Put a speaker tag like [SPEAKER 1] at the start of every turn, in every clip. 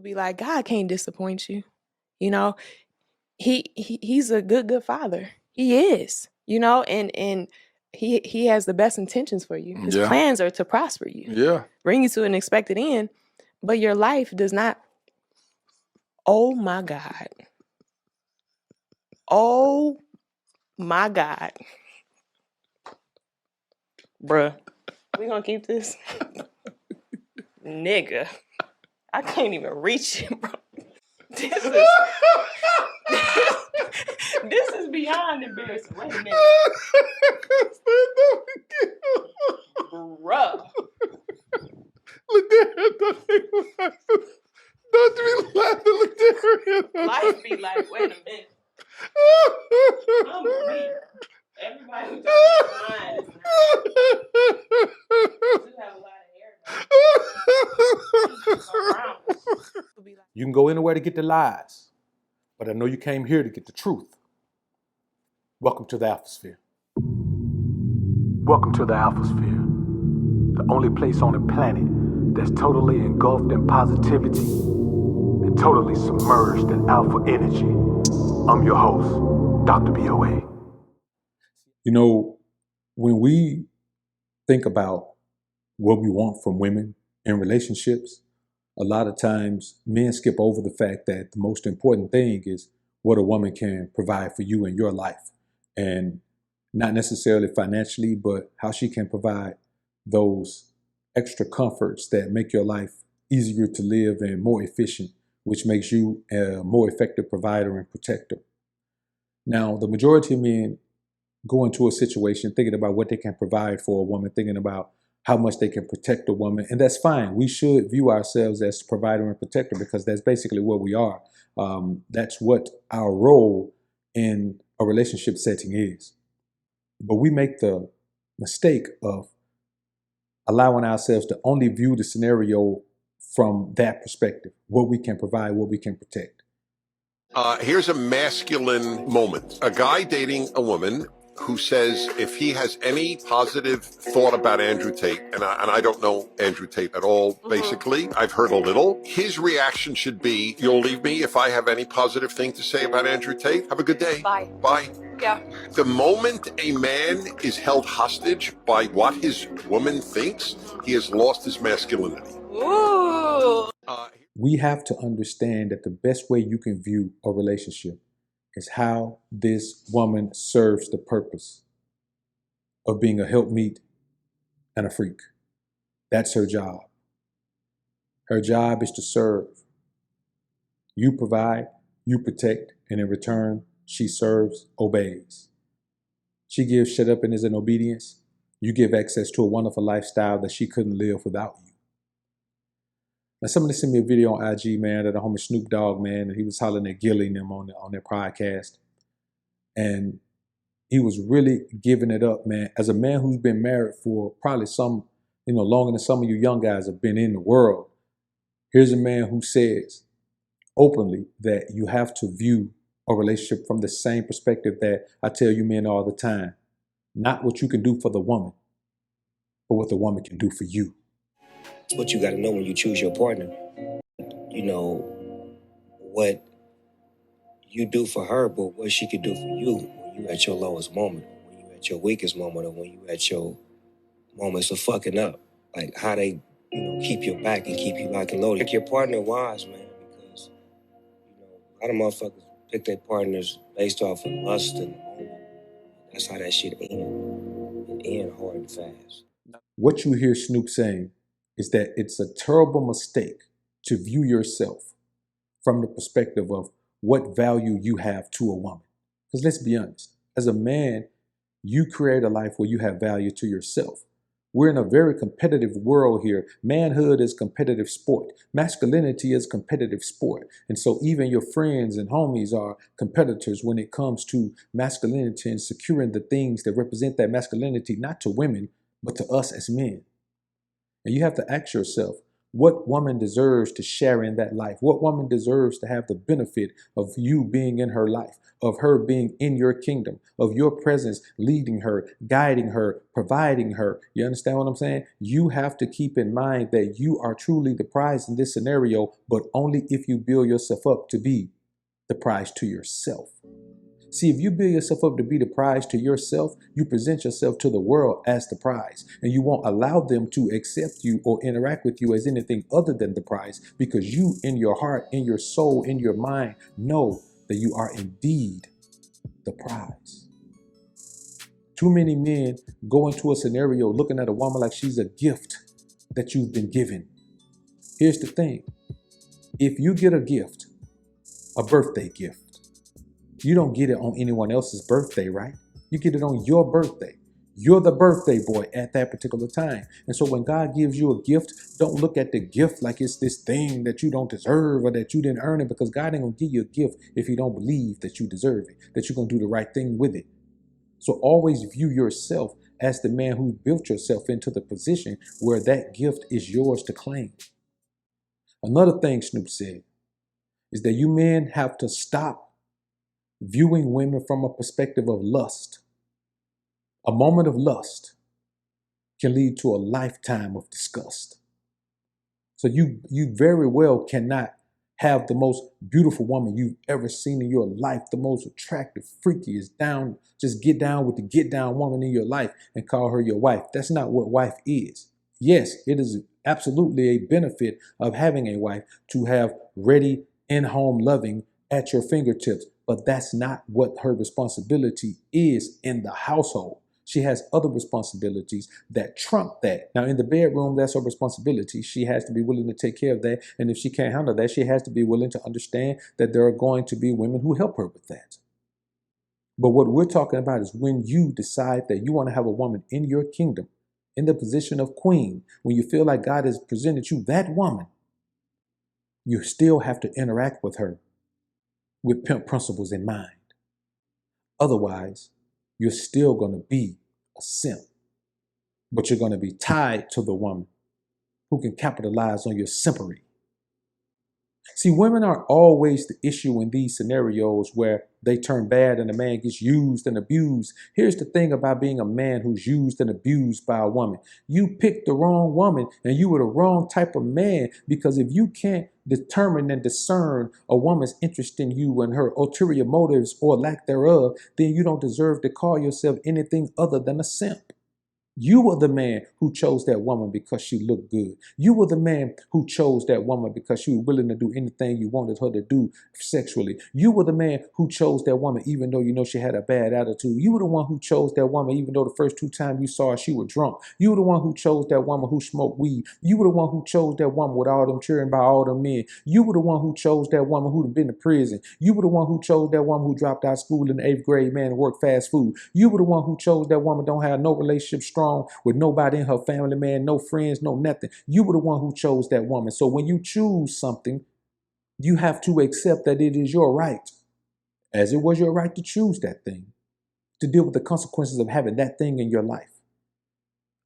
[SPEAKER 1] be like, God can't disappoint you. You know, he's a good father. He is, and he has the best intentions for you. His plans are to prosper you, bring you to an expected end, but your life does not. Oh my God. Oh my God. Bruh, we gonna keep this? Nigga, I can't even reach it, bro. This is beyond embarrassing. Wait a minute. Bruh.
[SPEAKER 2] Don't be laughing.
[SPEAKER 1] Life be like, wait a minute. I'm weak. Everybody who does mine is not. You have a lot of hair.
[SPEAKER 2] You can go anywhere to get the lies, but I know you came here to get the truth. Welcome to the Alphasphere. Welcome to the Alphasphere, the only place on the planet that's totally engulfed in positivity and totally submerged in alpha energy. I'm your host, Dr. BOA. You know, when we think about what we want from women in relationships, a lot of times men skip over the fact that the most important thing is what a woman can provide for you in your life. And not necessarily financially, but how she can provide those extra comforts that make your life easier to live and more efficient, which makes you a more effective provider and protector. Now, the majority of men go into a situation thinking about what they can provide for a woman, thinking about how much they can protect a woman. And that's fine. We should view ourselves as provider and protector because that's basically what we are. That's what our role in a relationship setting is. But we make the mistake of allowing ourselves to only view the scenario from that perspective, what we can provide, what we can protect.
[SPEAKER 3] Here's a masculine moment. A guy dating a woman who says if he has any positive thought about Andrew Tate, and I don't know Andrew Tate at all, basically. I've heard a little. His reaction should be, you'll leave me if I have any positive thing to say about Andrew Tate? Have a good day.
[SPEAKER 4] Bye.
[SPEAKER 3] Bye.
[SPEAKER 4] Yeah.
[SPEAKER 3] The moment a man is held hostage by what his woman thinks, he has lost his masculinity.
[SPEAKER 4] Ooh.
[SPEAKER 2] We have to understand that the best way you can view a relationship is how this woman serves the purpose of being a helpmeet and a freak. That's her job. Her job is to serve. You provide, you protect, and in return, she serves, obeys. She gives shut up and is in obedience. You give access to a wonderful lifestyle that she couldn't live without you. Now, somebody sent me a video on IG, man, that the homie Snoop Dogg, man, and he was hollering at Gilly and them on their podcast. And he was really giving it up, man. As a man who's been married for probably longer than some of you young guys have been in the world, here's a man who says openly that you have to view a relationship from the same perspective that I tell you men all the time. Not what you can do for the woman, but what the woman can do for you.
[SPEAKER 5] It's what you got to know when you choose your partner. You know, what you do for her, but what she can do for you when you at your lowest moment, when you at your weakest moment, or when you at your moments of fucking up. Like how they, keep your back and keep you locked and loaded. Pick your partner wise, man, because, a lot of motherfuckers pick their partners based off of lust and that's how that shit end. It end hard and fast.
[SPEAKER 2] What you hear Snoop saying is that it's a terrible mistake to view yourself from the perspective of what value you have to a woman. Because let's be honest, as a man, you create a life where you have value to yourself. We're in a very competitive world here. Manhood is competitive sport. Masculinity is competitive sport. And so even your friends and homies are competitors when it comes to masculinity and securing the things that represent that masculinity, not to women, but to us as men. And you have to ask yourself,
[SPEAKER 4] What woman deserves to share in that life? What woman deserves to have the benefit of you being in her life, of her being in your kingdom, of your presence leading her, guiding her, providing her? You understand what I'm saying? You have to keep in mind that you are truly the prize in this scenario, but only if you build yourself up to be the prize to yourself. See, if you build yourself up to be the prize to yourself, you present yourself to the world as the prize, and you won't allow them to accept you or interact with you as anything other than the prize, because you, in your heart, in your soul, in your mind, know that you are indeed the prize. Too many men go into a scenario looking at a woman like she's a gift that you've been given. Here's the thing. If you get a gift, a birthday gift, you don't get it on anyone else's birthday, right? You get it on your birthday. You're the birthday boy at that particular time. And so when God gives you a gift, don't look at the gift like it's this thing that you don't deserve or that you didn't earn it, because God ain't going to give you a gift if you don't believe that you deserve it, that you're going to do the right thing with it. So always view yourself as the man who built yourself into the position where that gift is yours to claim. Another thing Snoop said is that you men have to stop viewing women from a perspective of lust. A moment of lust can lead to a lifetime of disgust. So you very well cannot have the most beautiful woman you've ever seen in your life, the most attractive, freakiest, down, just get down with the get down woman in your life and call her your wife. That's not what wife is. Yes, it is absolutely a benefit of having a wife to have ready, in-home loving at your fingertips. But that's not what her responsibility is in the household. She has other responsibilities that trump that. Now, in the bedroom, that's her responsibility. She has to be willing to take care of that. And if she can't handle that, she has to be willing to understand that there are going to be women who help her with that. But what we're talking about is when you decide that you want to have a woman in your kingdom, in the position of queen, when you feel like God has presented you that woman, you still have to interact with her with pimp principles in mind. Otherwise, you're still going to be a simp, but you're going to be tied to the woman who can capitalize on your simpery. See, women aren't always the issue in these scenarios where they turn bad and a man gets used and abused. Here's the thing about being a man who's used and abused by a woman. You picked the wrong woman and you were the wrong type of man, because if you can't determine and discern a woman's interest in you and her ulterior motives or lack thereof, then you don't deserve to call yourself anything other than a simp. You were the man who chose that woman because she looked good. You were the man who chose that woman because she was willing to do anything you wanted her to do sexually. You were the man who chose that woman even though you know she had a bad attitude. You were the one who chose that woman even though the first 2 times you saw her, she was drunk. You were the one who chose that woman who smoked weed. You were the one who chose that woman with all them cheering by all them men. You were the one who chose that woman who'd been to prison. You were the one who chose that woman who dropped out of school in the 8th grade, man, and worked fast food. You were the one who chose that woman don't have no relationship strong with nobody in her family, man, no friends, no nothing. You were the one who chose that woman. So when you choose something, you have to accept that it is your right, as it was your right to choose that thing, to deal with the consequences of having that thing in your life.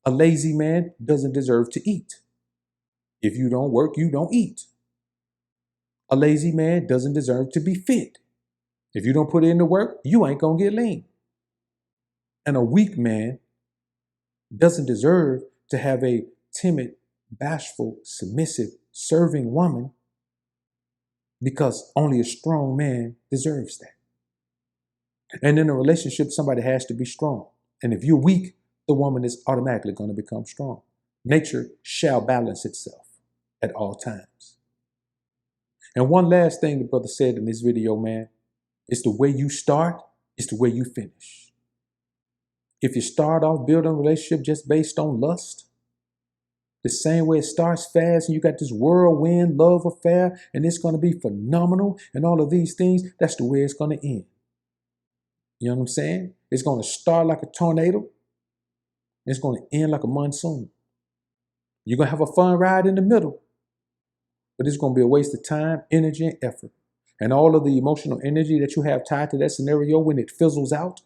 [SPEAKER 4] A lazy man doesn't deserve to eat. If you don't work, you don't eat. A lazy man doesn't deserve to be fit. If you don't put in the work, you ain't gonna get lean. And a weak man doesn't deserve to have a timid, bashful, submissive, serving woman, because only a strong man deserves that. And in a relationship, somebody has to be strong. And if you're weak, the woman is automatically going to become strong. Nature shall balance itself at all times. And one last thing the brother said in this video, man, is the way you start is the way you finish. If you start off building a relationship just based on lust, the same way it starts fast and you got this whirlwind love affair and it's going to be phenomenal and all of these things, that's the way it's going to end. You know what I'm saying? It's going to start like a tornado. It's going to end like a monsoon. You're going to have a fun ride in the middle, but it's going to be a waste of time, energy, and effort. And all of the emotional energy that you have tied to that scenario, when it fizzles out,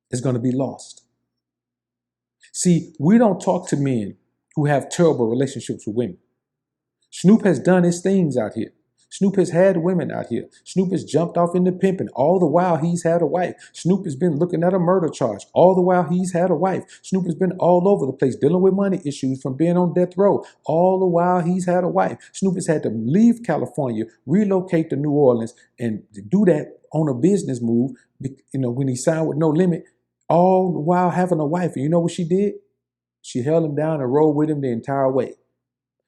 [SPEAKER 4] is going to be lost. See, we don't talk to men who have terrible relationships with women. Snoop has done his things out here. Snoop has had women out here. Snoop has jumped off into pimping. All the while he's had a wife. Snoop has been looking at a murder charge. All the while he's had a wife. Snoop has been all over the place dealing with money issues from being on death row. All the while he's had a wife. Snoop has had to leave California, relocate to New Orleans, and do that on a business move, when he signed with No Limit, all the while having a wife. And you know what she did? She held him down and rode with him the entire way.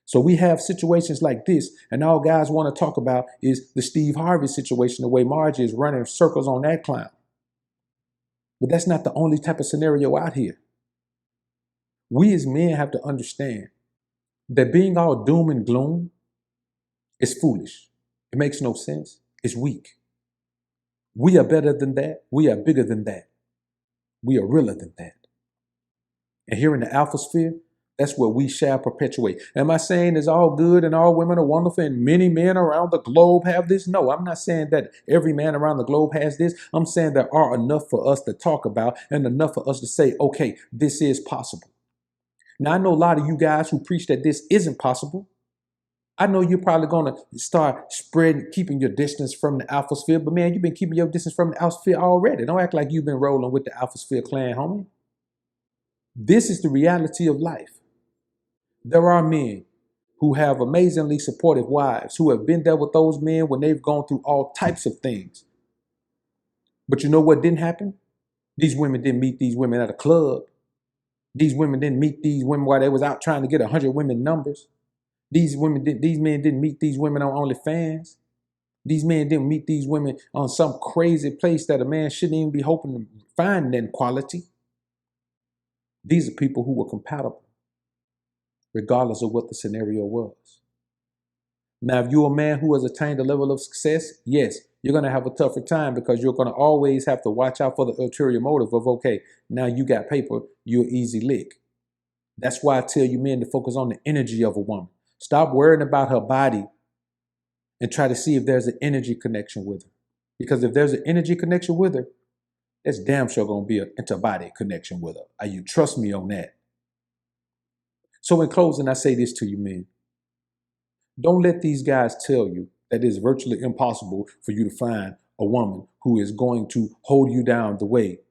[SPEAKER 4] So we have situations like this, and all guys want to talk about is the Steve Harvey situation, the way Margie is running circles on that clown. But that's not the only type of scenario out here. We as men have to understand that being all doom and gloom is foolish. It makes no sense. It's weak. We are better than that. We are bigger than that. We are realer than that. And here in the alpha sphere, that's what we shall perpetuate. Am I saying it's all good and all women are wonderful and many men around the globe have this? No, I'm not saying that every man around the globe has this. I'm saying there are enough for us to talk about and enough for us to say, okay, this is possible. Now, I know a lot of you guys who preach that this isn't possible. I know you're probably going to start keeping your distance from the alpha sphere, but man, you've been keeping your distance from the alpha sphere already. Don't act like you've been rolling with the alpha sphere clan, homie. This is the reality of life. There are men who have amazingly supportive wives, who have been there with those men when they've gone through all types of things. But you know what didn't happen? These women didn't meet these women at a club. These women didn't meet these women while they was out trying to get 100 women numbers. These men didn't meet these women on OnlyFans. These men didn't meet these women on some crazy place that a man shouldn't even be hoping to find in quality. These are people who were compatible, regardless of what the scenario was. Now, if you're a man who has attained a level of success, yes, you're going to have a tougher time because you're going to always have to watch out for the ulterior motive of, okay, now you got paper, you're easy lick. That's why I tell you men to focus on the energy of a woman. Stop worrying about her body and try to see if there's an energy connection with her. Because if there's an energy connection with her, there's damn sure going to be an interbody connection with her. You trust me on that. So in closing, I say this to you, men. Don't let these guys tell you that it's virtually impossible for you to find a woman who is going to hold you down the way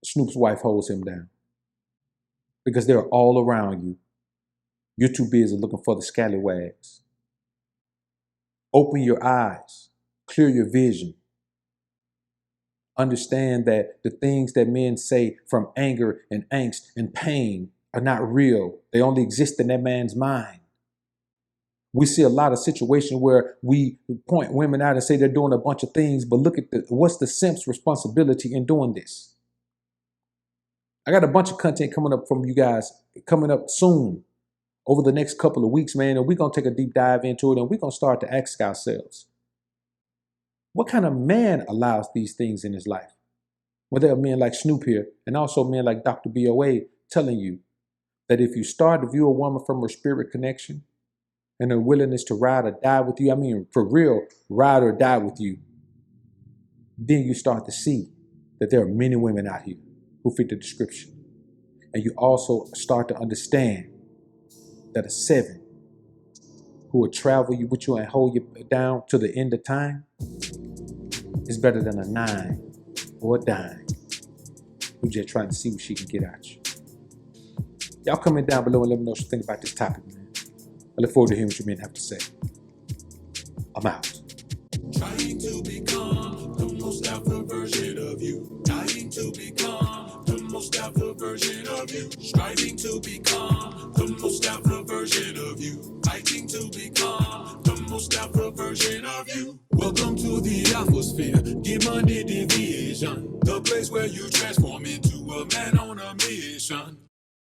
[SPEAKER 4] Snoop's wife holds him down. Because they're all around you. You're too busy looking for the scallywags. Open your eyes. Clear your vision. Understand that the things that men say from anger and angst and pain are not real. They only exist in that man's mind. We see a lot of situations where we point women out and say they're doing a bunch of things, but look at what's the simp's responsibility in doing this? I got a bunch of content coming up from you guys, coming up soon over the next couple of weeks, man, and we're going to take a deep dive into it, and we're going to start to ask ourselves, what kind of man allows these things in his life? Well, there are men like Snoop here, and also men like Dr. B.O.A. telling you that if you start to view a woman from her spirit connection and her willingness to ride or die with you, I mean, for real, ride or die with you, then you start to see that there are many women out here who fit the description. And you also start to understand that a 7 who will travel you with you and hold you down to the end of time is better than a 9 or a dime who's just trying to see what she can get out you. Y'all comment down below and let me know what you think about this topic, man. I look forward to hearing what you men have to say. I'm out.
[SPEAKER 6] Trying to become the most alpha version of you. Trying to become the most alpha version of you. Striving to become the most alpha version of you. Fighting to become the most alpha version of you. Welcome to the alpha sphere. Get money division. The place where you transform into a man on a mission.